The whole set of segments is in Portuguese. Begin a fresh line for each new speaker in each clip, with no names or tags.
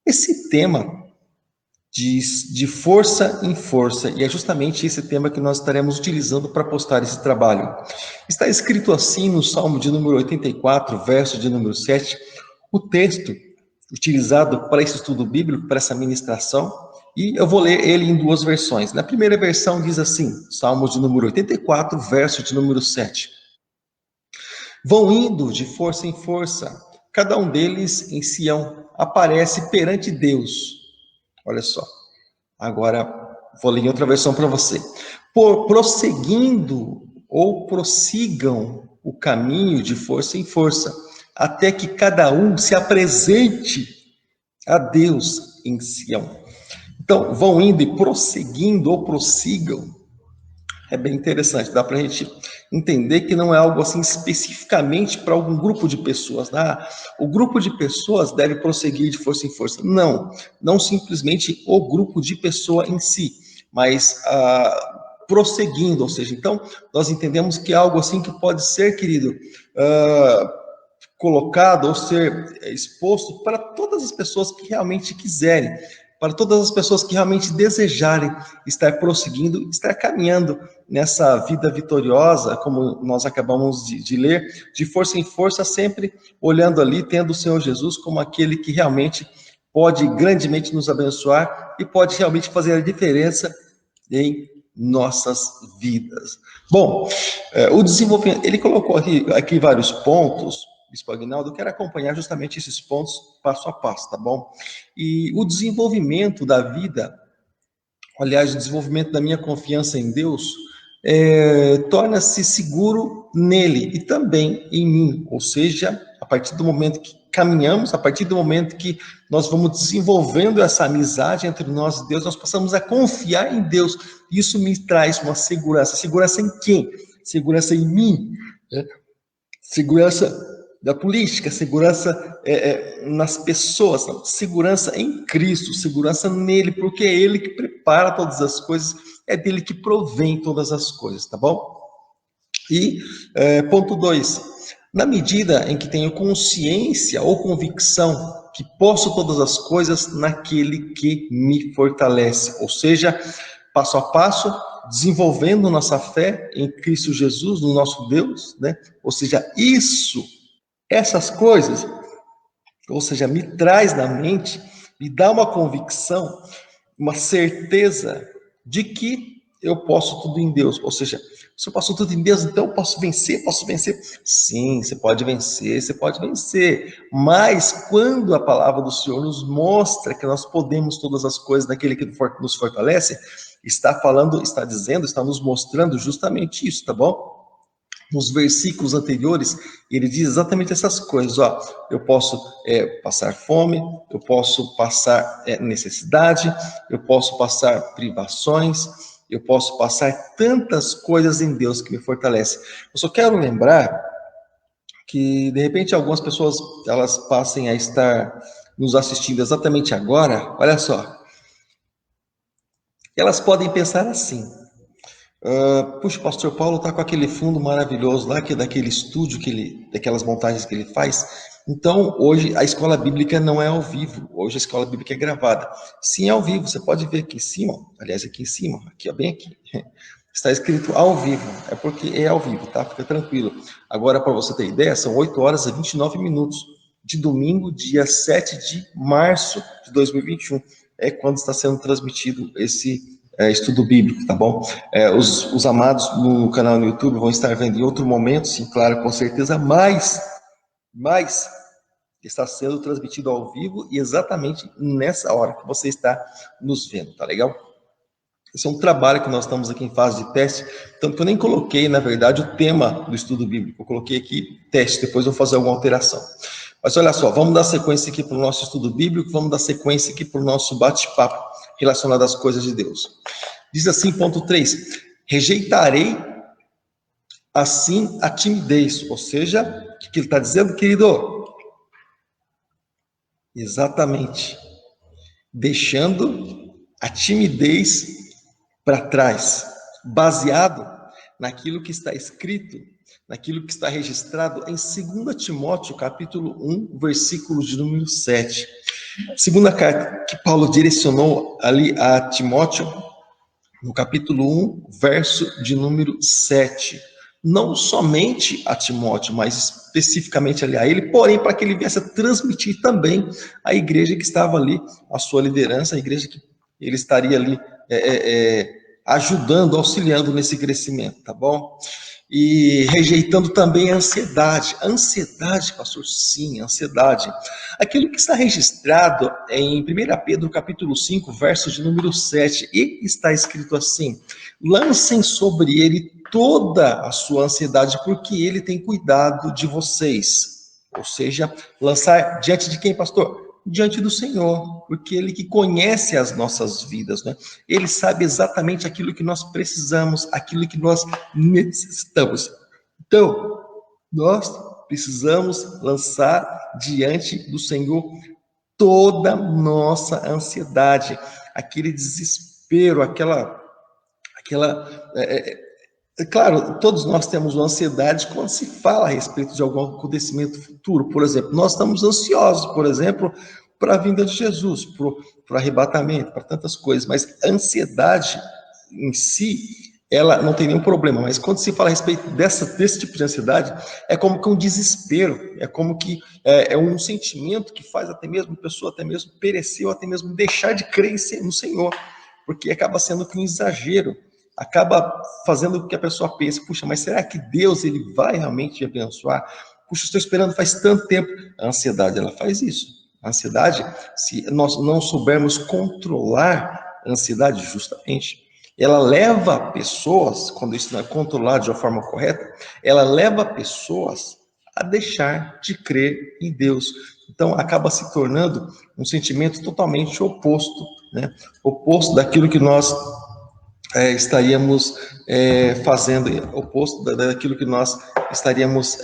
Esse tema diz de força em força, e é justamente esse tema que nós estaremos utilizando para postar esse trabalho. Está escrito assim no Salmo de número 84, verso de número 7, o texto utilizado para esse estudo bíblico, para essa ministração, e eu vou ler ele em duas versões. Na primeira versão diz assim, Salmo de número 84, verso de número 7. Vão indo de força em força, cada um deles em Sião, aparece perante Deus. Olha só. Agora, vou ler em outra versão para você. Prosseguindo ou prossigam o caminho de força em força, até que cada um se apresente a Deus em Sião. Então, vão indo e prosseguindo ou prossigam. É bem interessante, dá para a gente entender que não é algo assim especificamente para algum grupo de pessoas. O grupo de pessoas deve prosseguir de força em força. Não simplesmente o grupo de pessoa em si, mas prosseguindo, ou seja, então nós entendemos que é algo assim que pode ser, querido, colocado ou ser exposto para todas as pessoas que realmente quiserem, para todas as pessoas que realmente desejarem estar prosseguindo, estar caminhando nessa vida vitoriosa, como nós acabamos de ler, de força em força, sempre olhando ali, tendo o Senhor Jesus como aquele que realmente pode grandemente nos abençoar e pode realmente fazer a diferença em nossas vidas. Bom, o desenvolvimento, ele colocou aqui vários pontos, Bispo Aguinaldo, eu quero acompanhar justamente esses pontos passo a passo, tá bom? E o desenvolvimento da vida, aliás, o desenvolvimento da minha confiança em Deus, torna-se seguro nele e também em mim, ou seja, a partir do momento que caminhamos, a partir do momento que nós vamos desenvolvendo essa amizade entre nós e Deus, nós passamos a confiar em Deus. Isso me traz uma segurança. Segurança em quem? Segurança em mim. Né? Segurança da política, segurança nas pessoas, segurança em Cristo, segurança nele, porque é ele que prepara todas as coisas, é dele que provém todas as coisas, tá bom? E ponto 2, na medida em que tenho consciência ou convicção que posso todas as coisas naquele que me fortalece, ou seja, passo a passo, desenvolvendo nossa fé em Cristo Jesus, no nosso Deus, né? Ou seja, essas coisas, ou seja, me traz na mente, me dá uma convicção, uma certeza de que eu posso tudo em Deus. Ou seja, se eu posso tudo em Deus, então eu posso vencer, posso vencer. Sim, você pode vencer. Mas quando a palavra do Senhor nos mostra que nós podemos todas as coisas naquele que nos fortalece, está falando, está dizendo, está nos mostrando justamente isso, tá bom? Nos versículos anteriores, ele diz exatamente essas coisas, ó, eu posso passar fome, eu posso passar necessidade, eu posso passar privações, eu posso passar tantas coisas em Deus que me fortalece. Eu só quero lembrar que, de repente, algumas pessoas, elas passem a estar nos assistindo exatamente agora, olha só, elas podem pensar assim, puxa, o pastor Paulo está com aquele fundo maravilhoso lá, que é daquele estúdio, daquelas montagens que ele faz. Então, hoje a escola bíblica não é ao vivo, hoje a escola bíblica é gravada. Sim, é ao vivo, você pode ver aqui em cima, aliás, aqui em cima, aqui, ó, bem aqui. Está escrito ao vivo, é porque é ao vivo, tá? Fica tranquilo. Agora, para você ter ideia, são 8 horas e 29 minutos de domingo, dia 7 de março de 2021. É quando está sendo transmitido esse estudo bíblico, tá bom? Os amados no canal no YouTube vão estar vendo em outro momento, sim, claro, com certeza, mas está sendo transmitido ao vivo e exatamente nessa hora que você está nos vendo, tá legal? Esse é um trabalho que nós estamos aqui em fase de teste, tanto que eu nem coloquei, na verdade, o tema do estudo bíblico, eu coloquei aqui teste, depois eu vou fazer alguma alteração. Mas olha só, vamos dar sequência aqui para o nosso estudo bíblico, vamos dar sequência aqui para o nosso bate-papo relacionado às coisas de Deus. Diz assim, ponto 3, rejeitarei assim a timidez, ou seja, o que ele está dizendo, querido? Exatamente, deixando a timidez para trás, baseado naquilo que está escrito, naquilo que está registrado em 2 Timóteo, capítulo 1, versículo de número 7. Segunda carta que Paulo direcionou ali a Timóteo, no capítulo 1, verso de número 7. Não somente a Timóteo, mas especificamente ali a ele, porém para que ele viesse a transmitir também à igreja que estava ali, a sua liderança, a igreja que ele estaria ali ajudando, auxiliando nesse crescimento, tá bom? E rejeitando também a ansiedade. Ansiedade, pastor, sim, ansiedade. Aquilo que está registrado em 1 Pedro capítulo 5, verso de número 7, e está escrito assim: lancem sobre ele toda a sua ansiedade, porque ele tem cuidado de vocês. Ou seja, lançar diante de quem, pastor? Diante do Senhor, porque ele que conhece as nossas vidas, né? Ele sabe exatamente aquilo que nós precisamos, aquilo que nós necessitamos. Então, nós precisamos lançar diante do Senhor toda nossa ansiedade, aquele desespero, claro, todos nós temos uma ansiedade quando se fala a respeito de algum acontecimento futuro. Por exemplo, nós estamos ansiosos, por exemplo, para a vinda de Jesus, para o arrebatamento, para tantas coisas, mas a ansiedade em si, ela não tem nenhum problema, mas quando se fala a respeito desse tipo de ansiedade, é como que um desespero, é como que é um sentimento que faz até mesmo a pessoa até mesmo perecer, ou até mesmo deixar de crer no Senhor, porque acaba sendo que um exagero, acaba fazendo com que a pessoa pense, puxa, mas será que Deus ele vai realmente me abençoar? Puxa, estou esperando faz tanto tempo. A ansiedade, ela faz isso. A ansiedade, se nós não soubermos controlar a ansiedade, justamente, ela leva pessoas, quando isso não é controlado de uma forma correta, ela leva pessoas a deixar de crer em Deus. Então, acaba se tornando um sentimento totalmente oposto, né? Oposto daquilo que nós estaríamos fazendo, oposto daquilo que nós estaríamos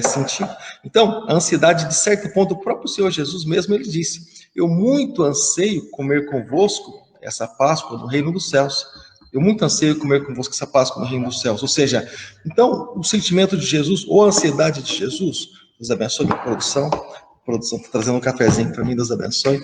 sentindo. Então, a ansiedade, de certo ponto, o próprio Senhor Jesus mesmo, ele disse: eu muito anseio comer convosco essa Páscoa no reino dos céus. Eu muito anseio comer convosco essa Páscoa no reino dos céus. Ou seja, então, o sentimento de Jesus, ou a ansiedade de Jesus, Deus abençoe a produção. A produção está trazendo um cafezinho para mim, Deus abençoe.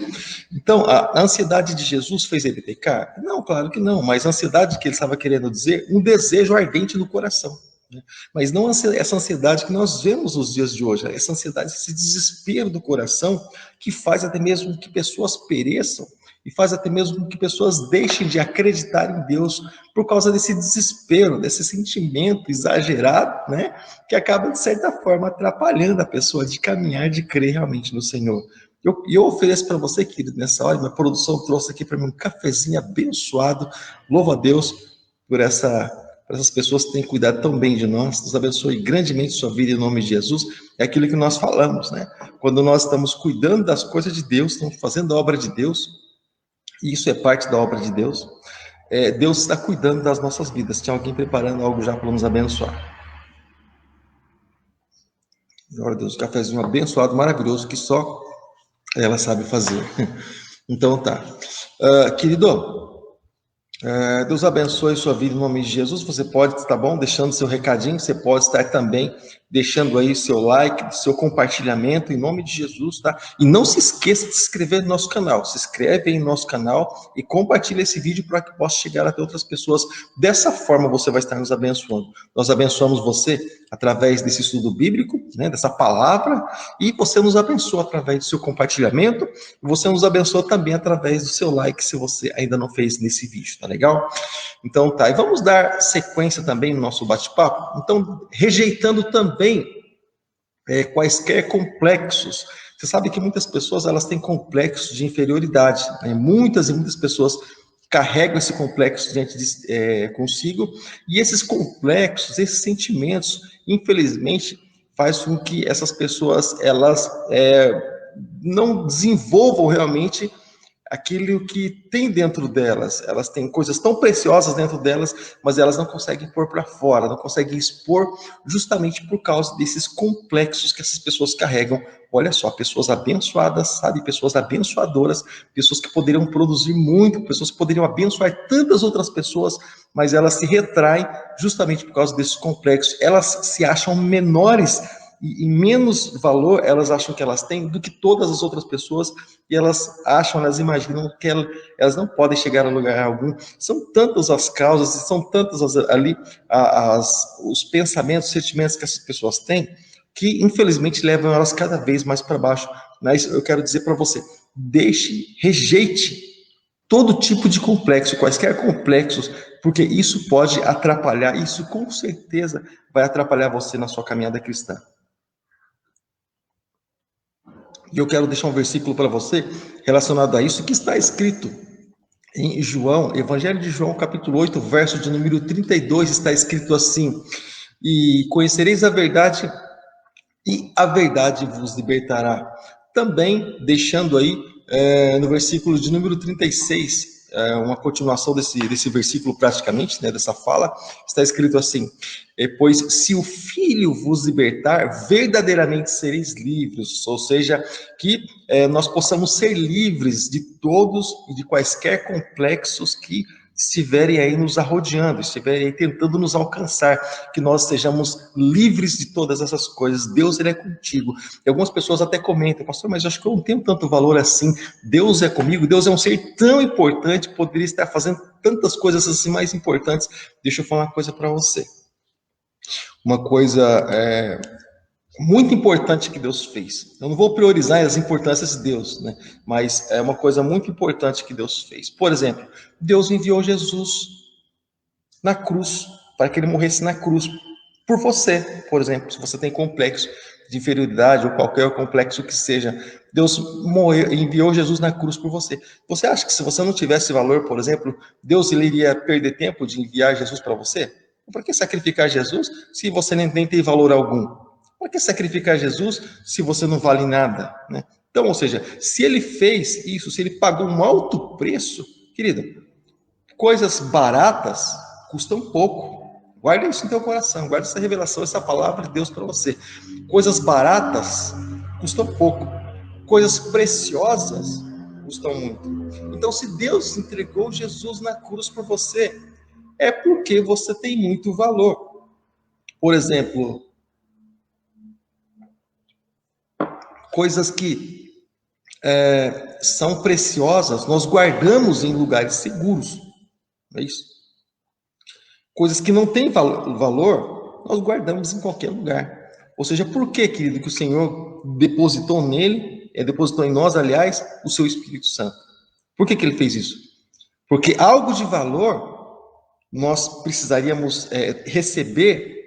Então, a ansiedade de Jesus fez ele pecar? Não, claro que não, mas a ansiedade que ele estava querendo dizer, um desejo ardente no coração. Né? Mas não essa ansiedade que nós vemos nos dias de hoje, essa ansiedade, esse desespero do coração, que faz até mesmo que pessoas pereçam, e faz até mesmo que pessoas deixem de acreditar em Deus por causa desse desespero, desse sentimento exagerado, né? Que acaba, de certa forma, atrapalhando a pessoa de caminhar, de crer realmente no Senhor. Eu ofereço para você, querido, nessa hora, minha produção trouxe aqui para mim um cafezinho abençoado. Louvo a Deus por essas pessoas que têm cuidado tão bem de nós. Deus abençoe grandemente sua vida em nome de Jesus. É aquilo que nós falamos, né? Quando nós estamos cuidando das coisas de Deus, estamos fazendo a obra de Deus, e isso é parte da obra de Deus, Deus está cuidando das nossas vidas. Tinha alguém preparando algo já para nos abençoar. Glória a Deus, um cafezinho abençoado, maravilhoso, que só ela sabe fazer. Então tá. Querido, Deus abençoe sua vida em nome de Jesus. Você pode, tá bom? Deixando seu recadinho, você pode estar também deixando aí seu like, seu compartilhamento em nome de Jesus, tá? E não se esqueça de se inscrever no nosso canal. Se inscreve aí no nosso canal e compartilha esse vídeo para que possa chegar até outras pessoas. Dessa forma você vai estar nos abençoando. Nós abençoamos você através desse estudo bíblico, né, dessa palavra, e você nos abençoa através do seu compartilhamento, e você nos abençoa também através do seu like, se você ainda não fez nesse vídeo, tá legal? Então tá, e vamos dar sequência também no nosso bate-papo, então rejeitando também quaisquer complexos. Você sabe que muitas pessoas elas têm complexos de inferioridade, né? Muitas e muitas pessoas carregam esse complexo diante consigo, e esses complexos, esses sentimentos, infelizmente, faz com que essas pessoas elas não desenvolvam realmente aquilo que tem dentro delas. Elas têm coisas tão preciosas dentro delas, mas elas não conseguem pôr para fora, não conseguem expor, justamente por causa desses complexos que essas pessoas carregam. Olha só, pessoas abençoadas, sabe? Pessoas abençoadoras, pessoas que poderiam produzir muito, pessoas que poderiam abençoar tantas outras pessoas, mas elas se retraem justamente por causa desses complexos. Elas se acham menores e menos valor elas acham que elas têm do que todas as outras pessoas, e elas acham, elas imaginam que elas não podem chegar a lugar algum. São tantas as causas, e são tantas os pensamentos, os sentimentos que essas pessoas têm, que infelizmente levam elas cada vez mais para baixo. Mas eu quero dizer para você, rejeite todo tipo de complexo, quaisquer complexos, porque isso pode atrapalhar, isso com certeza vai atrapalhar você na sua caminhada cristã. E eu quero deixar um versículo para você relacionado a isso, que está escrito em João, Evangelho de João, capítulo 8, verso de número 32, está escrito assim: e conhecereis a verdade, e a verdade vos libertará. Também, deixando aí, no versículo de número 36, uma continuação desse versículo praticamente, né, dessa fala, está escrito assim: pois se o Filho vos libertar, verdadeiramente sereis livres. Ou seja, que nós possamos ser livres de todos e de quaisquer complexos que estiverem aí nos arrodeando, estiverem aí tentando nos alcançar, que nós sejamos livres de todas essas coisas. Deus, ele é contigo. E algumas pessoas até comentam: pastor, mas eu acho que eu não tenho tanto valor assim. Deus é comigo, Deus é um ser tão importante, poderia estar fazendo tantas coisas assim mais importantes. Deixa eu falar uma coisa para você. Uma coisa muito importante que Deus fez. Eu não vou priorizar as importâncias de Deus, né? Mas é uma coisa muito importante que Deus fez. Por exemplo, Deus enviou Jesus na cruz, para que ele morresse na cruz por você, por exemplo. Se você tem complexo de inferioridade ou qualquer complexo que seja, Deus enviou Jesus na cruz por você. Você acha que se você não tivesse valor, por exemplo, Deus ele iria perder tempo de enviar Jesus para você? Para que sacrificar Jesus se você nem tem valor algum? Para que sacrificar Jesus se você não vale nada, né? Então, ou seja, se ele fez isso, se ele pagou um alto preço, querido, coisas baratas custam pouco. Guarda isso no teu coração, guarda essa revelação, essa palavra de Deus para você. Coisas baratas custam pouco. Coisas preciosas custam muito. Então, se Deus entregou Jesus na cruz por você, é porque você tem muito valor. Por exemplo, coisas que são preciosas, nós guardamos em lugares seguros. Não é isso? Coisas que não têm valor, nós guardamos em qualquer lugar. Ou seja, por que, querido, que o Senhor depositou nele, depositou em nós, aliás, o seu Espírito Santo? Por que ele fez isso? Porque algo de valor nós precisaríamos receber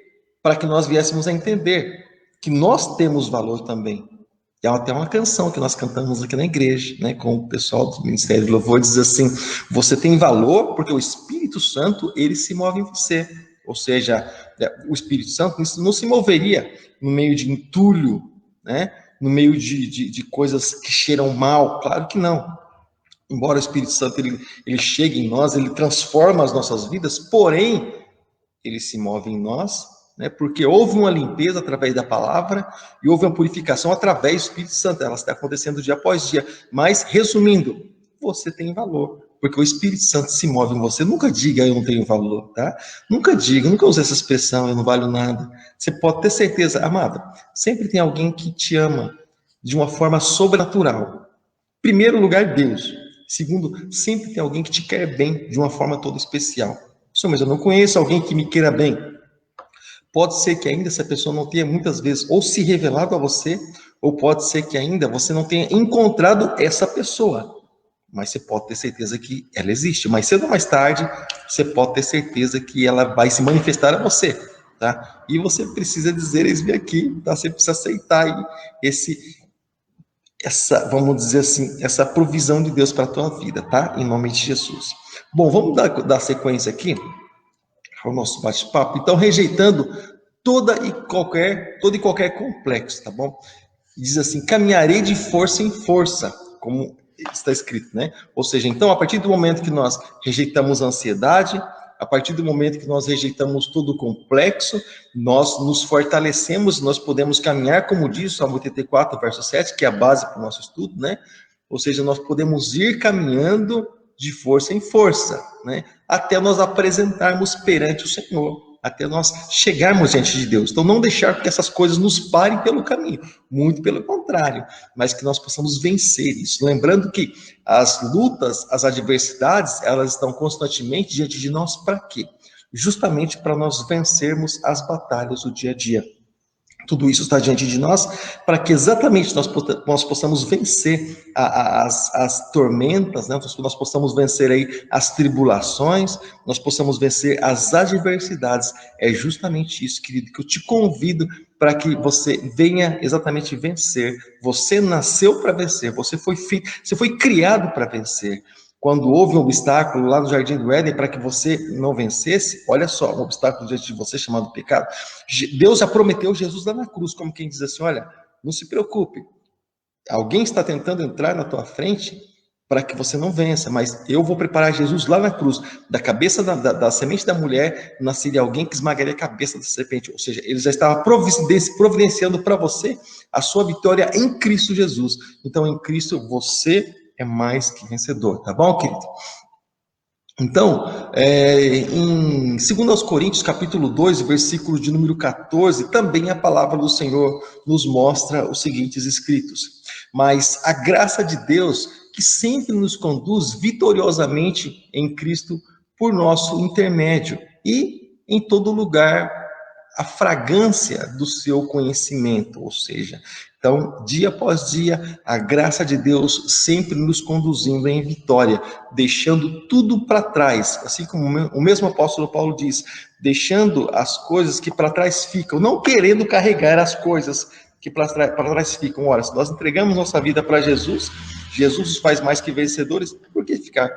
para que nós viéssemos a entender que nós temos valor também. E há até uma canção que nós cantamos aqui na igreja, né, com o pessoal do Ministério do Louvor, diz assim: você tem valor porque o Espírito Santo, ele se move em você. Ou seja, o Espírito Santo não se moveria no meio de entulho, né, no meio de coisas que cheiram mal. Claro que não. Embora o Espírito Santo ele chegue em nós, ele transforma as nossas vidas, porém, ele se move em nós, né, porque houve uma limpeza através da palavra e houve uma purificação através do Espírito Santo. Ela está acontecendo dia após dia. Mas, resumindo, você tem valor, porque o Espírito Santo se move em você. Nunca diga eu não tenho valor, tá? Nunca diga, nunca use essa expressão eu não valho nada. Você pode ter certeza, amada, sempre tem alguém que te ama de uma forma sobrenatural. Primeiro lugar, Deus. Segundo, sempre tem alguém que te quer bem de uma forma toda especial. Mas eu não conheço alguém que me queira bem. Pode ser que ainda essa pessoa não tenha muitas vezes ou se revelado a você, ou pode ser que ainda você não tenha encontrado essa pessoa. Mas você pode ter certeza que ela existe. Mais cedo ou mais tarde, você pode ter certeza que ela vai se manifestar a você, tá? E você precisa dizer, eis-me aqui, tá? Você precisa aceitar aí essa, vamos dizer assim, essa provisão de Deus para a tua vida, tá? Em nome de Jesus. Bom, vamos dar sequência aqui ao nosso bate-papo. Então, rejeitando todo e qualquer complexo, tá bom? Diz assim: caminharei de força em força, como está escrito, né? Ou seja, então, a partir do momento que nós rejeitamos a ansiedade, a partir do momento que nós rejeitamos todo o complexo, nós nos fortalecemos, nós podemos caminhar, como diz o Salmo 84, verso 7, que é a base para o nosso estudo, né? Ou seja, nós podemos ir caminhando de força em força, né? Até nós apresentarmos perante o Senhor. até nós chegarmos diante de Deus. Então, não deixar que essas coisas nos parem pelo caminho, muito pelo contrário, mas que nós possamos vencer isso. Lembrando que as lutas, as adversidades, elas estão constantemente diante de nós para quê? Justamente para nós vencermos as batalhas do dia a dia. Tudo isso está diante de nós para que exatamente nós possamos vencer as tormentas, né? Nós possamos vencer aí as tribulações, nós possamos vencer as adversidades. É justamente isso, querido, que eu te convido para que você venha exatamente vencer. Você nasceu para vencer, você foi criado para vencer. Quando houve um obstáculo lá no Jardim do Éden para que você não vencesse, olha só, um obstáculo diante de você chamado pecado, Deus já prometeu Jesus lá na cruz, como quem diz assim, olha, não se preocupe, alguém está tentando entrar na tua frente para que você não vença, mas eu vou preparar Jesus lá na cruz. Da cabeça da semente da mulher nasceria alguém que esmagaria a cabeça da serpente, ou seja, ele já estava providenciando para você a sua vitória em Cristo Jesus. Então, em Cristo, você é mais que vencedor, tá bom, querido? Então, em 2 Coríntios, capítulo 2, versículo de número 14, também a palavra do Senhor nos mostra os seguintes escritos: mas a graça de Deus, que sempre nos conduz vitoriosamente em Cristo por nosso intermédio, e em todo lugar a fragrância do seu conhecimento, ou seja, então, dia após dia, a graça de Deus sempre nos conduzindo em vitória, deixando tudo para trás, assim como o mesmo apóstolo Paulo diz, deixando as coisas que para trás ficam, não querendo carregar as coisas que para trás ficam. Ora, se nós entregamos nossa vida para Jesus, Jesus nos faz mais que vencedores, por que ficar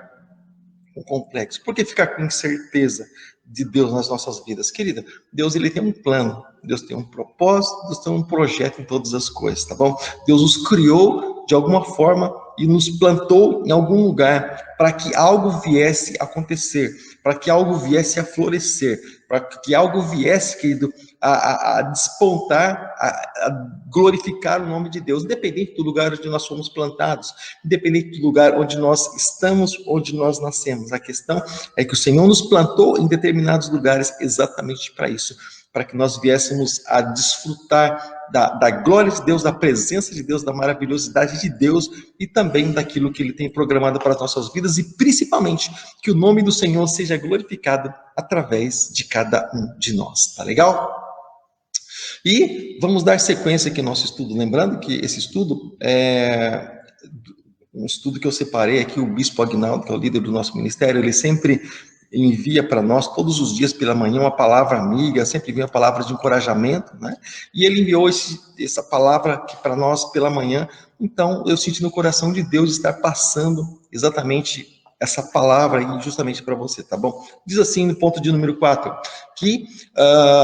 com complexo? Por que ficar com incerteza de Deus nas nossas vidas? Querida, Deus ele tem um plano, Deus tem um propósito, Deus tem um projeto em todas as coisas, tá bom? Deus nos criou de alguma forma e nos plantou em algum lugar para que algo viesse a acontecer, para que algo viesse a florescer, para que algo viesse, querido, a despontar, a glorificar o nome de Deus, independente do lugar onde nós fomos plantados, independente do lugar onde nós estamos, onde nós nascemos. A questão é que o Senhor nos plantou em determinados lugares exatamente para isso, para que nós viéssemos a desfrutar da glória de Deus, da presença de Deus, da maravilhosidade de Deus e também daquilo que Ele tem programado para as nossas vidas e principalmente que o nome do Senhor seja glorificado através de cada um de nós, tá legal? E vamos dar sequência aqui ao nosso estudo, lembrando que esse estudo é um estudo que eu separei aqui, o Bispo Agnaldo, que é o líder do nosso ministério, ele sempre envia para nós, todos os dias pela manhã, uma palavra amiga, sempre vem uma palavra de encorajamento, né? E ele enviou essa palavra aqui para nós pela manhã, então eu senti no coração de Deus estar passando exatamente essa palavra aí justamente para você, tá bom? Diz assim no ponto de número 4, que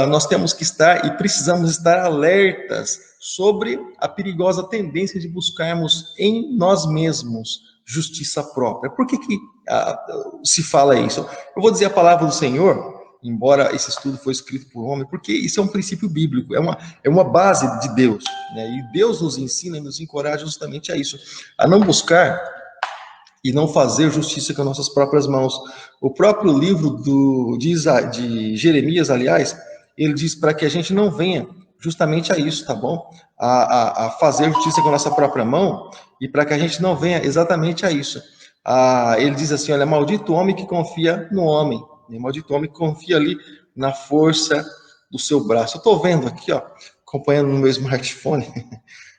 nós temos que estar e precisamos estar alertas sobre a perigosa tendência de buscarmos em nós mesmos justiça própria. Por que se fala isso? Eu vou dizer a palavra do Senhor, embora esse estudo foi escrito por homem, porque isso é um princípio bíblico, é uma base de Deus, né? E Deus nos ensina e nos encoraja justamente a isso, a não buscar e não fazer justiça com nossas próprias mãos. O próprio livro de Jeremias, aliás, ele diz para que a gente não venha justamente a isso, tá bom? A fazer justiça com a nossa própria mão e para que a gente não venha exatamente a isso. Ele diz assim, olha, maldito o homem que confia no homem, né? Maldito o homem que confia ali na força do seu braço. Eu estou vendo aqui, ó, acompanhando no meu smartphone,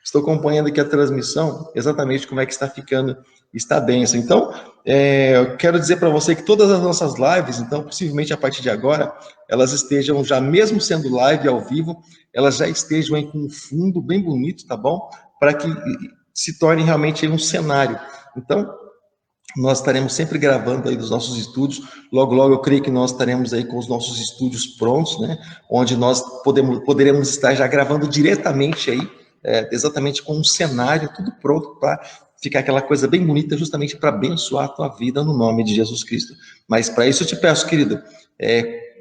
estou acompanhando aqui a transmissão, exatamente como é que está ficando, está densa. Então, eu quero dizer para você que todas as nossas lives, então, possivelmente a partir de agora, elas estejam já, mesmo sendo live ao vivo, elas já estejam aí com um fundo bem bonito, tá bom? Para que se torne realmente aí um cenário. Então, nós estaremos sempre gravando aí dos nossos estúdios, logo, logo eu creio que nós estaremos aí com os nossos estúdios prontos, né? Onde nós poderemos estar já gravando diretamente aí, exatamente com um cenário tudo pronto para ficar aquela coisa bem bonita, justamente para abençoar a tua vida no nome de Jesus Cristo. Mas para isso eu te peço, querido,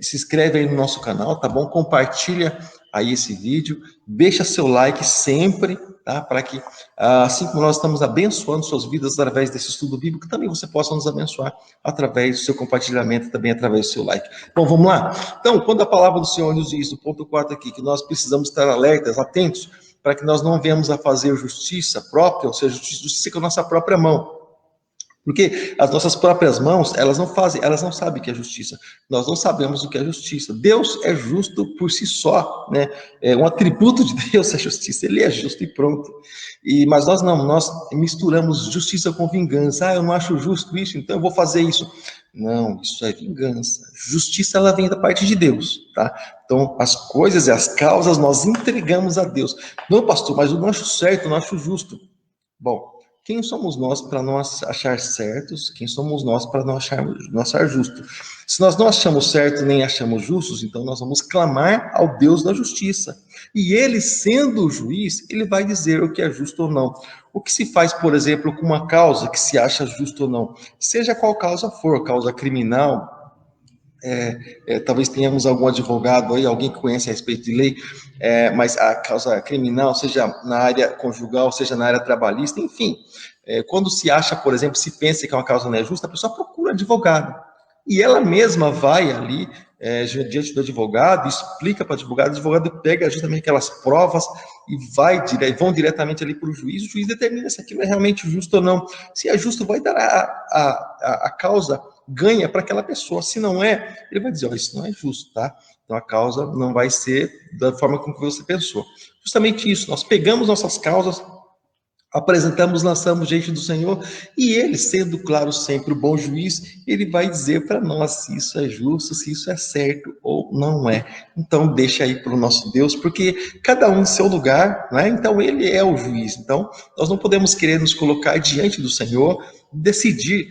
se inscreve aí no nosso canal, tá bom? Compartilha aí esse vídeo, deixa seu like sempre, tá? Para que, assim como nós estamos abençoando suas vidas através desse estudo bíblico, também você possa nos abençoar através do seu compartilhamento, também através do seu like. Bom, vamos lá? Então, quando a palavra do Senhor nos diz, no ponto 4 aqui, que nós precisamos estar alertas, atentos, para que nós não venhamos a fazer justiça própria, ou seja, justiça com a nossa própria mão. Porque as nossas próprias mãos, elas não sabem o que é justiça. Nós não sabemos o que é justiça. Deus é justo por si só, né? É um atributo de Deus é justiça. Ele é justo e pronto. Mas nós não, nós misturamos justiça com vingança. Eu não acho justo isso, então eu vou fazer isso. Não, isso é vingança. Justiça, ela vem da parte de Deus, tá? Então, as coisas e as causas nós entregamos a Deus. Não, pastor, mas eu não acho certo, eu não acho justo. Bom, quem somos nós para não achar certos? Quem somos nós para não achar justo? Se nós não achamos certo nem achamos justos, então nós vamos clamar ao Deus da justiça. E ele, sendo o juiz, ele vai dizer o que é justo ou não. O que se faz, por exemplo, com uma causa que se acha justo ou não? Seja qual causa for, causa criminal, talvez tenhamos algum advogado aí, alguém que conhece a respeito de lei, mas a causa criminal, seja na área conjugal, seja na área trabalhista, enfim, quando se acha, por exemplo, se pensa que uma causa não é justa, a pessoa procura advogado, e ela mesma vai ali, diante do advogado, explica para o advogado pega justamente aquelas provas e vão diretamente ali para o juiz determina se aquilo é realmente justo ou não. Se é justo, vai dar a causa ganha para aquela pessoa. Se não é, ele vai dizer, isso não é justo, tá? Então a causa não vai ser da forma como você pensou. Justamente isso, nós pegamos nossas causas, apresentamos, lançamos diante do Senhor, e ele, sendo, claro, sempre o bom juiz, ele vai dizer para nós se isso é justo, se isso é certo ou não é. Então, deixa aí para o nosso Deus, porque cada um em seu lugar, né? Então, ele é o juiz. Então, nós não podemos querer nos colocar diante do Senhor, decidir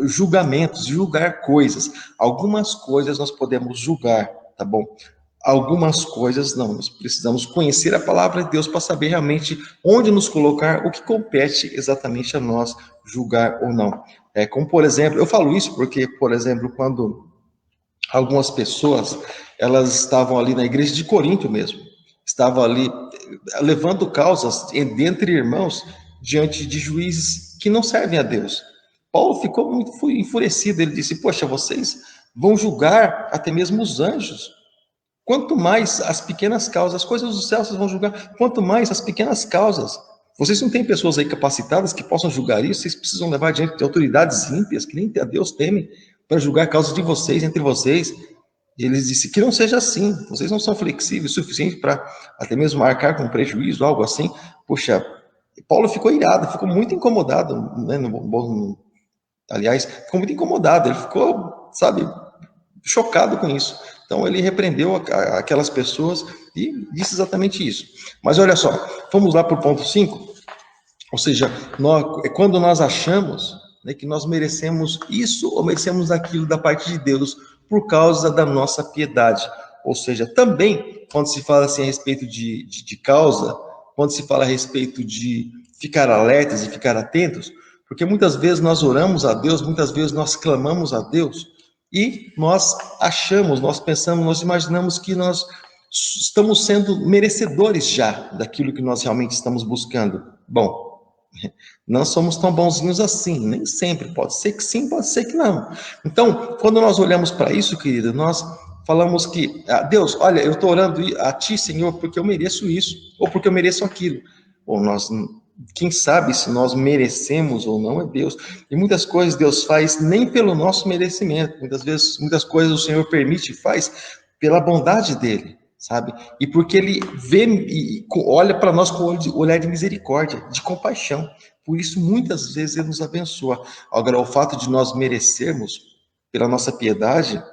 julgamentos, julgar coisas. Algumas coisas nós podemos julgar, tá bom? Algumas coisas não, nós precisamos conhecer a palavra de Deus para saber realmente onde nos colocar, o que compete exatamente a nós julgar ou não. Como, por exemplo, eu falo isso porque, por exemplo, quando algumas pessoas, elas estavam ali na igreja de Corinto mesmo, estavam ali levando causas entre irmãos diante de juízes que não servem a Deus. Paulo ficou muito enfurecido, ele disse, poxa, vocês vão julgar até mesmo os anjos. Quanto mais as pequenas causas, as coisas do céu vocês vão julgar, quanto mais as pequenas causas. Vocês não têm pessoas aí capacitadas que possam julgar isso, vocês precisam levar diante de autoridades ímpias, que nem a Deus teme, para julgar causas de vocês, entre vocês. E eles disseram que não seja assim, vocês não são flexíveis o suficiente para até mesmo marcar com prejuízo, algo assim. Poxa, Paulo ficou irado, ficou muito incomodado, né, aliás, ficou muito incomodado, ele ficou, sabe, chocado com isso. Então, ele repreendeu aquelas pessoas e disse exatamente isso. Mas olha só, vamos lá para o ponto 5. Ou seja, quando nós achamos, né, que nós merecemos isso ou merecemos aquilo da parte de Deus por causa da nossa piedade. Ou seja, também, quando se fala assim a respeito de causa, quando se fala a respeito de ficar alertas e ficar atentos, porque muitas vezes nós oramos a Deus, muitas vezes nós clamamos a Deus, e nós achamos, nós pensamos, nós imaginamos que nós estamos sendo merecedores já daquilo que nós realmente estamos buscando. Bom, não somos tão bonzinhos assim, nem sempre. Pode ser que sim, pode ser que não. Então, quando nós olhamos para isso, querido, nós falamos que, Deus, olha, eu estou orando a Ti, Senhor, porque eu mereço isso, ou porque eu mereço aquilo. Ou quem sabe se nós merecemos ou não é Deus. E muitas coisas Deus faz nem pelo nosso merecimento. Muitas coisas o Senhor permite e faz pela bondade dele, sabe? E porque ele vê e olha para nós com olhar de misericórdia, de compaixão. Por isso, muitas vezes ele nos abençoa. Agora, o fato de nós merecermos pela nossa piedade,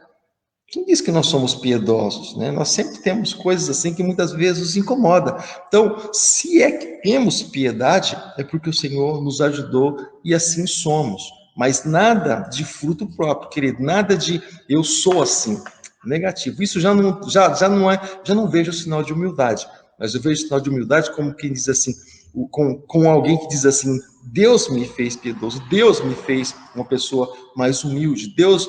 quem diz que nós somos piedosos, né? Nós sempre temos coisas assim que muitas vezes nos incomoda. Então, se é que temos piedade, é porque o Senhor nos ajudou e assim somos. Mas nada de fruto próprio, querido, nada de eu sou assim, negativo. Isso já não vejo sinal de humildade, mas eu vejo sinal de humildade como quem diz assim, com alguém que diz assim, Deus me fez piedoso, Deus me fez uma pessoa mais humilde, Deus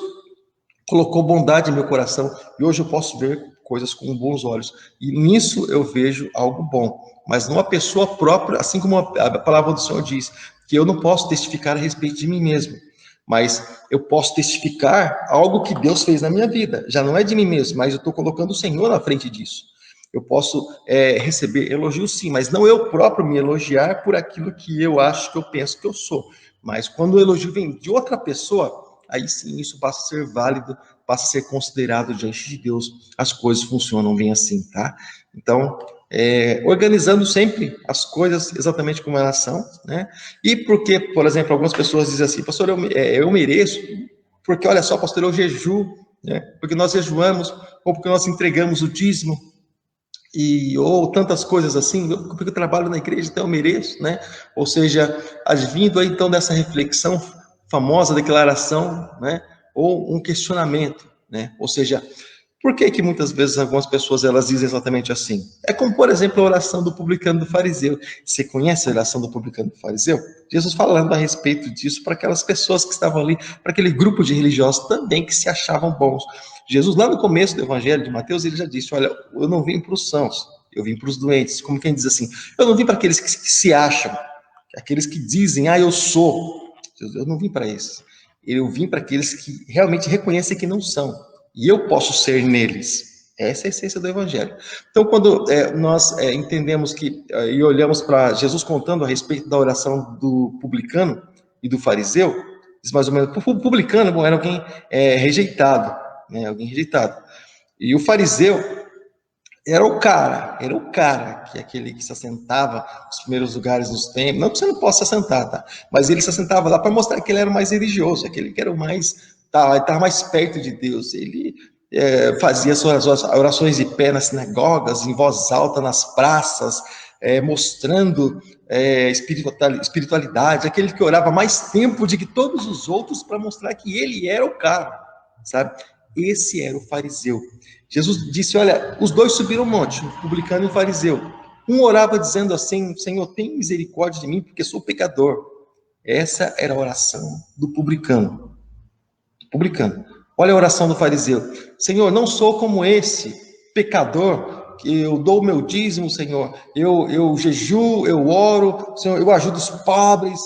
colocou bondade em meu coração, e hoje eu posso ver coisas com bons olhos. E nisso eu vejo algo bom. Mas não a pessoa própria, assim como a palavra do Senhor diz, que eu não posso testificar a respeito de mim mesmo. Mas eu posso testificar algo que Deus fez na minha vida. Já não é de mim mesmo, mas eu estou colocando o Senhor na frente disso. Eu posso receber elogios sim, mas não eu próprio me elogiar por aquilo que eu acho, que eu penso que eu sou. Mas quando o elogio vem de outra pessoa, aí sim isso passa a ser válido, passa a ser considerado diante de Deus. As coisas funcionam bem assim, tá? Então, organizando sempre as coisas exatamente como elas são, né? E porque, por exemplo, algumas pessoas dizem assim, pastor, eu mereço, porque olha só, pastor, eu jejuo, né? Porque nós jejuamos, ou porque nós entregamos o dízimo, ou tantas coisas assim, porque eu trabalho na igreja, então eu mereço, né? Ou seja, vindo aí então dessa reflexão, famosa declaração, né? Ou um questionamento, né? Ou seja, por que que muitas vezes algumas pessoas elas dizem exatamente assim? É como, por exemplo, a oração do publicano do fariseu. Você conhece a oração do publicano do fariseu? Jesus falando a respeito disso para aquelas pessoas que estavam ali, para aquele grupo de religiosos também que se achavam bons. Jesus, lá no começo do Evangelho de Mateus, ele já disse, olha, eu não vim para os sãos, eu vim para os doentes. Como quem diz assim, eu não vim para aqueles que se acham, aqueles que dizem, eu sou. Eu não vim para esses. Eu vim para aqueles que realmente reconhecem que não são. E eu posso ser neles. Essa é a essência do Evangelho. Então, quando nós entendemos que, e olhamos para Jesus contando a respeito da oração do publicano e do fariseu, diz mais ou menos, o publicano, bom, era alguém rejeitado, né, alguém rejeitado. E o fariseu era o cara, que é aquele que se assentava nos primeiros lugares dos templos. Não que você não possa se assentar, tá? Mas ele se assentava lá para mostrar que ele era o mais religioso, aquele que era o mais, estava mais perto de Deus. Ele fazia suas orações de pé nas sinagogas, em voz alta nas praças, mostrando espiritualidade, aquele que orava mais tempo do que todos os outros para mostrar que ele era o cara, sabe? Esse era o fariseu. Jesus disse, olha, os dois subiram o monte, o publicano e o fariseu. Um orava dizendo assim, Senhor, tem misericórdia de mim, porque sou pecador. Essa era a oração do publicano. Olha a oração do fariseu. Senhor, não sou como esse pecador, que eu dou o meu dízimo, Senhor. Eu jejuo, eu oro, Senhor, eu ajudo os pobres.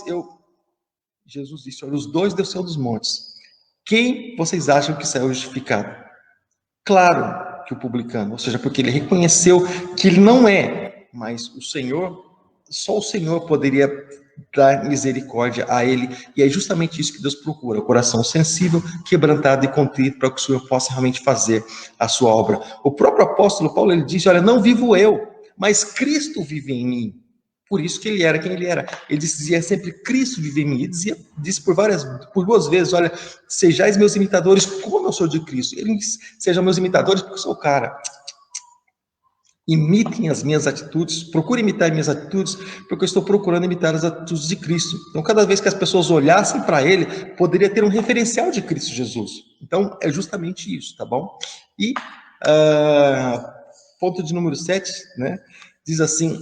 Jesus disse, olha, os dois desceram dos montes. Quem vocês acham que saiu justificado? Claro que o publicano, ou seja, porque ele reconheceu que ele não é, mas o Senhor, só o Senhor poderia dar misericórdia a ele, e é justamente isso que Deus procura, o coração sensível, quebrantado e contrito, para que o Senhor possa realmente fazer a sua obra. O próprio apóstolo Paulo, ele disse, olha, não vivo eu, mas Cristo vive em mim. Por isso que ele era quem ele era. Ele dizia sempre, Cristo vive em mim. Ele disse por duas vezes, olha, sejais meus imitadores como eu sou de Cristo. Ele disse, sejam meus imitadores porque eu sou o cara. Imitem as minhas atitudes, procurem imitar minhas atitudes, porque eu estou procurando imitar as atitudes de Cristo. Então, cada vez que as pessoas olhassem para ele, poderia ter um referencial de Cristo Jesus. Então, é justamente isso, tá bom? E, ponto de número 7, né? Diz assim,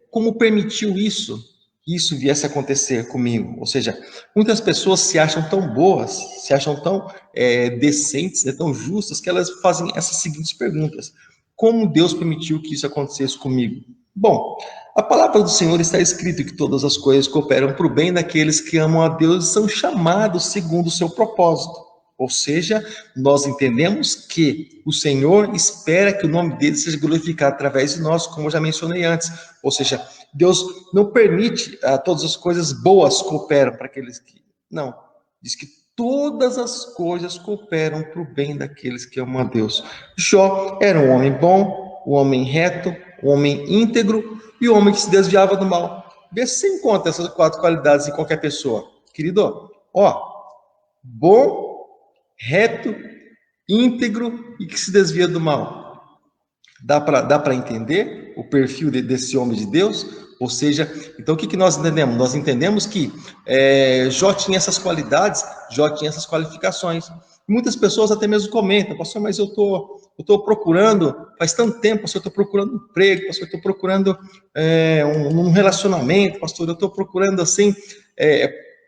como permitiu isso, que isso viesse a acontecer comigo? Ou seja, muitas pessoas se acham tão boas, se acham tão decentes, tão justas, que elas fazem essas seguintes perguntas. Como Deus permitiu que isso acontecesse comigo? Bom, a palavra do Senhor está escrito que todas as coisas cooperam para o bem daqueles que amam a Deus e são chamados segundo o seu propósito. Ou seja, nós entendemos que o Senhor espera que o nome dele seja glorificado através de nós, como eu já mencionei antes. Ou seja, Deus não permite todas as coisas boas cooperam para aqueles que... Não, diz que todas as coisas cooperam para o bem daqueles que amam a Deus. Jó era um homem bom, um homem reto, um homem íntegro e um homem que se desviava do mal. Vê se você encontra essas 4 qualidades em qualquer pessoa. Querido, bom, reto, íntegro e que se desvia do mal. Dá para entender o perfil desse homem de Deus? Ou seja, então o que nós entendemos? Nós entendemos que Jó tinha essas qualidades, Jó tinha essas qualificações. Muitas pessoas até mesmo comentam, pastor, mas eu estou procurando, faz tanto tempo, pastor, eu estou procurando um emprego, pastor, eu estou procurando um relacionamento, pastor, eu estou procurando assim,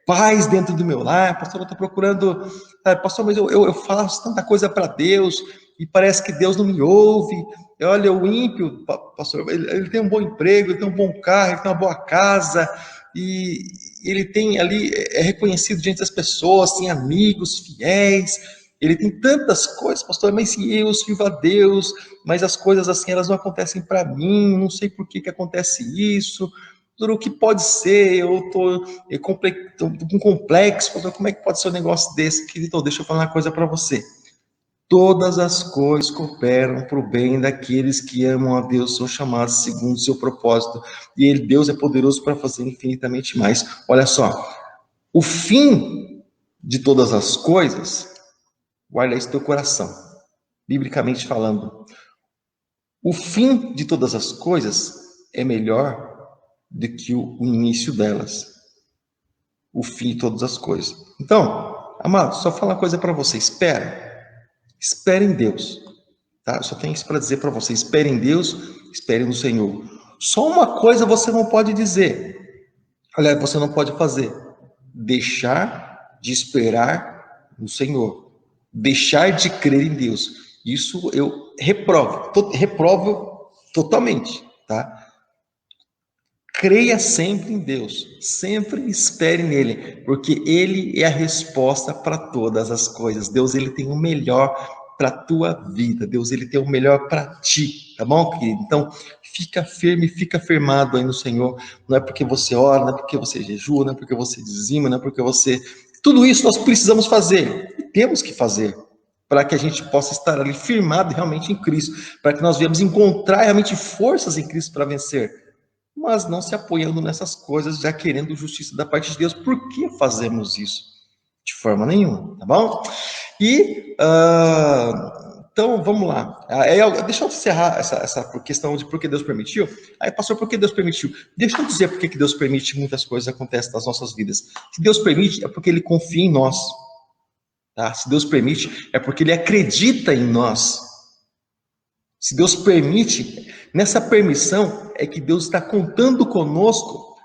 paz dentro do meu lar, pastor, eu estou procurando, pastor, mas eu faço tanta coisa para Deus, e parece que Deus não me ouve. Olha, o ímpio, pastor, ele tem um bom emprego, ele tem um bom carro, ele tem uma boa casa, e ele tem ali, é reconhecido diante das pessoas, tem amigos fiéis, ele tem tantas coisas, pastor, mas se eu sirvo a Deus, mas as coisas assim, elas não acontecem para mim, não sei por que acontece isso. O que pode ser? Eu estou com complexo, como é que pode ser um negócio desse? Querido, deixa eu falar uma coisa para você. Todas as coisas cooperam para o bem daqueles que amam a Deus, são chamados segundo o seu propósito. E Deus é poderoso para fazer infinitamente mais. Olha só, o fim de todas as coisas, guarda isso no teu coração, biblicamente falando. O fim de todas as coisas é melhor do que o início delas. O fim de todas as coisas. Então, amado, só falar uma coisa para você. Espere em Deus. Tá? Eu só tenho isso para dizer para você. Espere em Deus, espere no Senhor. Só uma coisa você não pode dizer. Aliás, você não pode fazer. Deixar de esperar no Senhor. Deixar de crer em Deus. Isso eu reprovo totalmente, tá? Creia sempre em Deus, sempre espere nele, porque ele é a resposta para todas as coisas. Deus, ele tem o melhor para a tua vida. Deus, ele tem o melhor para ti, tá bom, querido? Então, fica firme, fica firmado aí no Senhor. Não é porque você ora, não é porque você jejua, não é porque você dizima, não é porque você... Tudo isso nós precisamos fazer, e temos que fazer, para que a gente possa estar ali firmado realmente em Cristo, para que nós venhamos encontrar realmente forças em Cristo para vencer. Mas não se apoiando nessas coisas, já querendo justiça da parte de Deus. Por que fazemos isso? De forma nenhuma, tá bom? E, então, vamos lá. Deixa eu encerrar essa questão de por que Deus permitiu. Aí, pastor, por que Deus permitiu? Deixa eu dizer por que Deus permite muitas coisas aconteçam nas nossas vidas. Se Deus permite, é porque Ele confia em nós. Tá? Se Deus permite, é porque Ele acredita em nós. Se Deus permite, nessa permissão é que Deus está contando conosco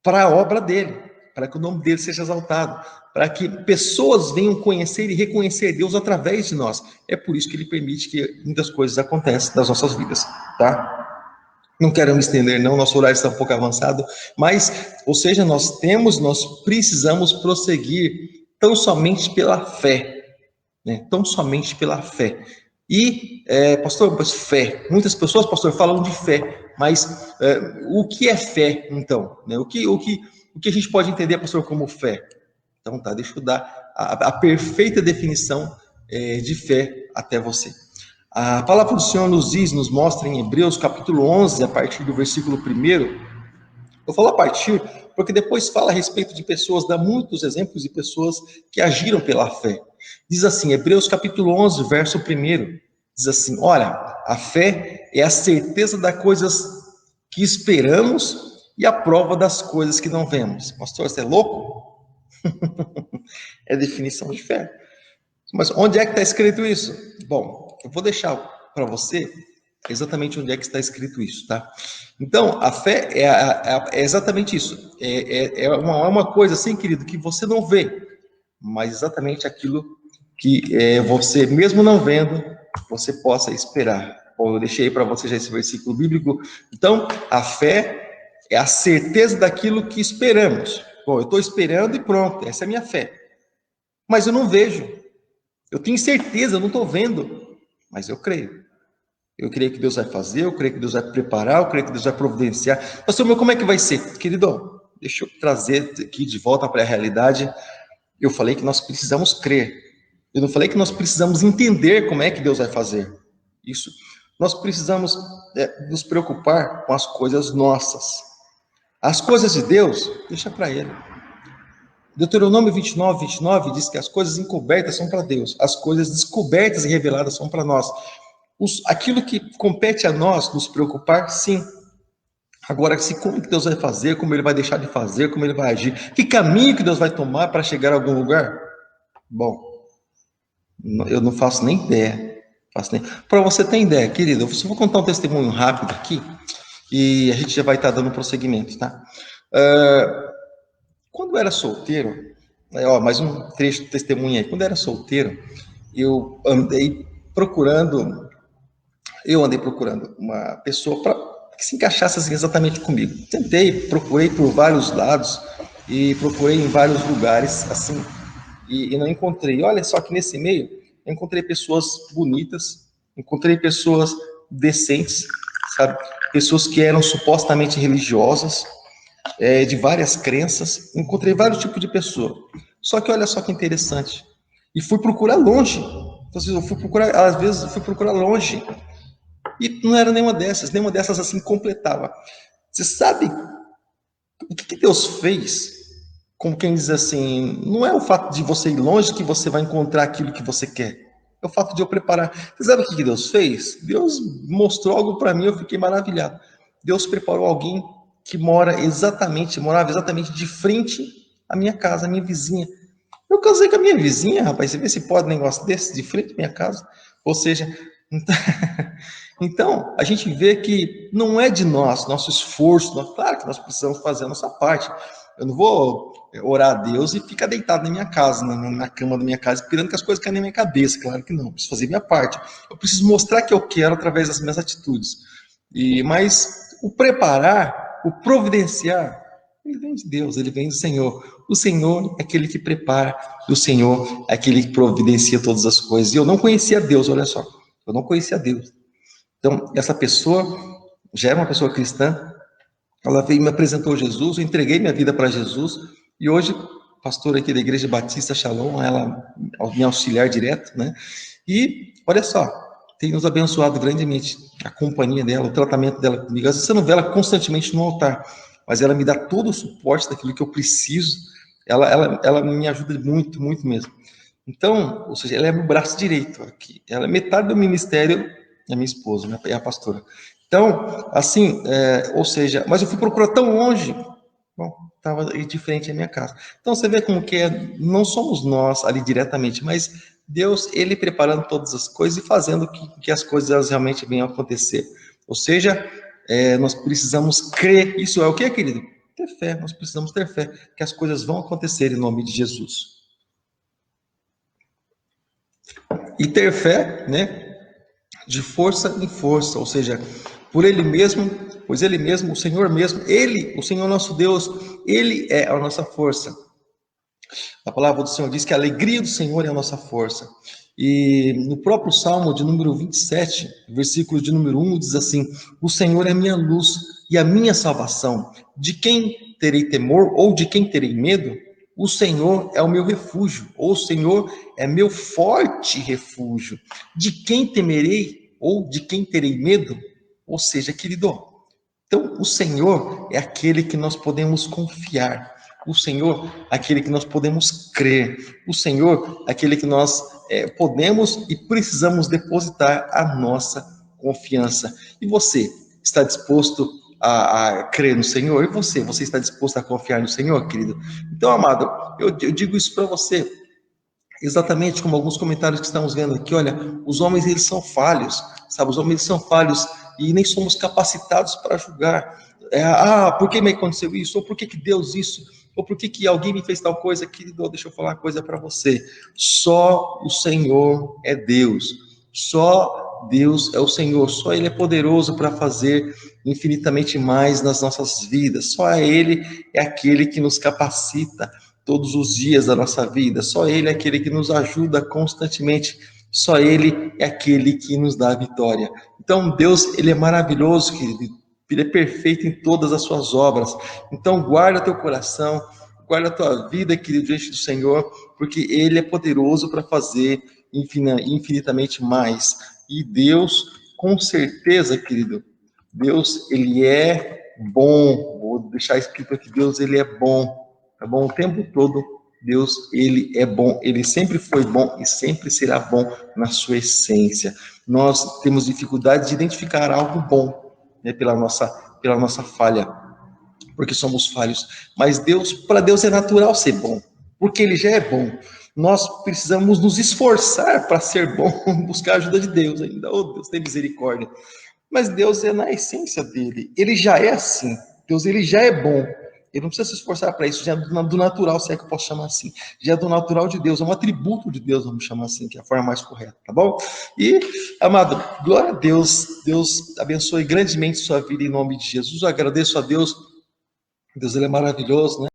para a obra dele, para que o nome dele seja exaltado, para que pessoas venham conhecer e reconhecer Deus através de nós. É por isso que ele permite que muitas coisas aconteçam nas nossas vidas, tá? Não quero me estender não, nosso horário está um pouco avançado, mas, ou seja, nós precisamos prosseguir tão somente pela fé, né? Tão somente pela fé. E, pastor, fé. Muitas pessoas, pastor, falam de fé, mas o que é fé, então? Né? O que a gente pode entender, pastor, como fé? Então, tá, deixa eu dar a perfeita definição de fé até você. A palavra do Senhor nos mostra em Hebreus, capítulo 11, a partir do versículo 1. Eu falo a partir, porque depois fala a respeito de pessoas, dá muitos exemplos de pessoas que agiram pela fé. Diz assim, Hebreus capítulo 11, verso 1, diz assim, olha, a fé é a certeza das coisas que esperamos e a prova das coisas que não vemos. Pastor, você é louco? É definição de fé. Mas onde é que está escrito isso? Bom, eu vou deixar para você exatamente onde é que está escrito isso, tá? Então, a fé é exatamente isso. É uma coisa assim, querido, que você não vê, mas exatamente aquilo que você, mesmo não vendo, você possa esperar. Bom, eu deixei para você já esse versículo bíblico. Então, a fé é a certeza daquilo que esperamos. Bom, eu estou esperando e pronto, essa é a minha fé. Mas eu não vejo. Eu tenho certeza, eu não estou vendo, mas eu creio. Eu creio que Deus vai fazer, eu creio que Deus vai preparar, eu creio que Deus vai providenciar. Pastor, meu, como é que vai ser? Querido, deixa eu trazer aqui de volta para a realidade. Eu falei que nós precisamos crer. Eu não falei que nós precisamos entender como é que Deus vai fazer. Isso. Nós precisamos nos preocupar com as coisas nossas. As coisas de Deus, deixa para Ele. Deuteronômio 29 diz que as coisas encobertas são para Deus. As coisas descobertas e reveladas são para nós. Aquilo que compete a nós nos preocupar, sim. Agora, como que Deus vai fazer, como Ele vai deixar de fazer, como Ele vai agir, que caminho que Deus vai tomar para chegar a algum lugar? Bom, eu não faço nem ideia. Para você ter ideia, querido, eu só vou contar um testemunho rápido aqui e a gente já vai estar dando prosseguimento, tá? Quando eu era solteiro, mais um trecho de testemunha aí. Quando eu era solteiro, eu andei procurando, uma pessoa para que se encaixasse assim, exatamente comigo. Procurei por vários lados e procurei em vários lugares, assim, e não encontrei. Olha só que nesse meio, eu encontrei pessoas bonitas, encontrei pessoas decentes, sabe? Pessoas que eram supostamente religiosas, de várias crenças, encontrei vários tipos de pessoa. Só que olha só que interessante. E fui procurar longe. Então, assim, às vezes, eu fui procurar longe. E não era nenhuma dessas assim completava. Você sabe o que Deus fez? Como quem diz assim, não é o fato de você ir longe que você vai encontrar aquilo que você quer. É o fato de eu preparar. Você sabe o que Deus fez? Deus mostrou algo para mim, eu fiquei maravilhado. Deus preparou alguém que morava exatamente de frente à minha casa, à minha vizinha. Eu casei com a minha vizinha, rapaz. Você vê se pode um negócio desse de frente à minha casa? Ou seja, então a gente vê que não é de nós, nosso esforço. Claro que nós precisamos fazer a nossa parte. Eu não vou orar a Deus e ficar deitado na minha casa, na cama da minha casa, esperando que as coisas caem na minha cabeça. Claro que não. Eu preciso fazer a minha parte. Eu preciso mostrar que eu quero através das minhas atitudes. Mas o preparar, o providenciar, ele vem de Deus, ele vem do Senhor. O Senhor é aquele que prepara, o Senhor é aquele que providencia todas as coisas. E eu não conhecia Deus, olha só. Eu não conhecia Deus. Então, essa pessoa já era uma pessoa cristã, ela veio e me apresentou Jesus, eu entreguei minha vida para Jesus, e hoje, pastor aqui da Igreja Batista Shalom, ela é minha auxiliar direto, né? E, olha só, tem nos abençoado grandemente a companhia dela, o tratamento dela comigo. Às vezes você não vê ela constantemente no altar, mas ela me dá todo o suporte daquilo que eu preciso, ela me ajuda muito, muito mesmo. Então, ou seja, ela é meu braço direito aqui, ela é metade do ministério da minha esposa, né? É a pastora. Então, assim, ou seja, mas eu fui procurar tão longe, bom, estava de frente à minha casa. Então, você vê como que não somos nós ali diretamente, mas Deus, ele preparando todas as coisas e fazendo que as coisas realmente venham a acontecer. Ou seja, nós precisamos crer. Isso é o que, querido? Ter fé. Nós precisamos ter fé que as coisas vão acontecer em nome de Jesus. E ter fé, né? De força em força, ou seja, por Ele mesmo, pois Ele mesmo, o Senhor mesmo, Ele, o Senhor nosso Deus, Ele é a nossa força. A palavra do Senhor diz que a alegria do Senhor é a nossa força. E no próprio Salmo de número 27, versículo de número 1, diz assim: o Senhor é a minha luz e a minha salvação. De quem terei temor ou de quem terei medo? O Senhor é o meu refúgio, ou o Senhor é meu forte refúgio. De quem temerei ou de quem terei medo? Ou seja, querido, então o Senhor é aquele que nós podemos confiar. O Senhor é aquele que nós podemos crer. O Senhor é aquele que nós podemos e precisamos depositar a nossa confiança. E você está disposto a crer no Senhor? E você está disposto a confiar no Senhor, querido? Então, amado, eu digo isso para você, exatamente como alguns comentários que estamos vendo aqui. Olha, os homens, eles são falhos, sabe? Os homens são falhos e nem somos capacitados para julgar. Por que me aconteceu isso? Ou por que Deus isso? Ou por que alguém me fez tal coisa? Querido, deixa eu falar uma coisa para você. Só o Senhor é Deus. Só Deus é o Senhor. Só Ele é poderoso para fazer infinitamente mais nas nossas vidas. Só Ele é aquele que nos capacita todos os dias da nossa vida. Só Ele é aquele que nos ajuda constantemente. Só Ele é aquele que nos dá a vitória. Então, Deus, Ele é maravilhoso, querido. Ele é perfeito em todas as suas obras. Então, guarda teu coração, guarda a tua vida, querido, diante do Senhor, porque Ele é poderoso para fazer infinitamente mais. E Deus, com certeza, querido, Deus, Ele é bom. Vou deixar escrito aqui, Deus, Ele é bom, tá bom? O tempo todo, Deus, Ele é bom. Ele sempre foi bom e sempre será bom na sua essência. Nós temos dificuldade de identificar algo bom, né, pela nossa falha, porque somos falhos. Mas para Deus é natural ser bom, porque Ele já é bom. Nós precisamos nos esforçar para ser bom, buscar a ajuda de Deus ainda. Oh, Deus, tem misericórdia. Mas Deus é na essência dele. Ele já é assim. Deus, ele já é bom. Ele não precisa se esforçar para isso, já é do natural, se é que eu posso chamar assim. Já é do natural de Deus, é um atributo de Deus, vamos chamar assim, que é a forma mais correta, tá bom? E, amado, glória a Deus, Deus abençoe grandemente sua vida em nome de Jesus. Eu agradeço a Deus, Deus ele é maravilhoso, né?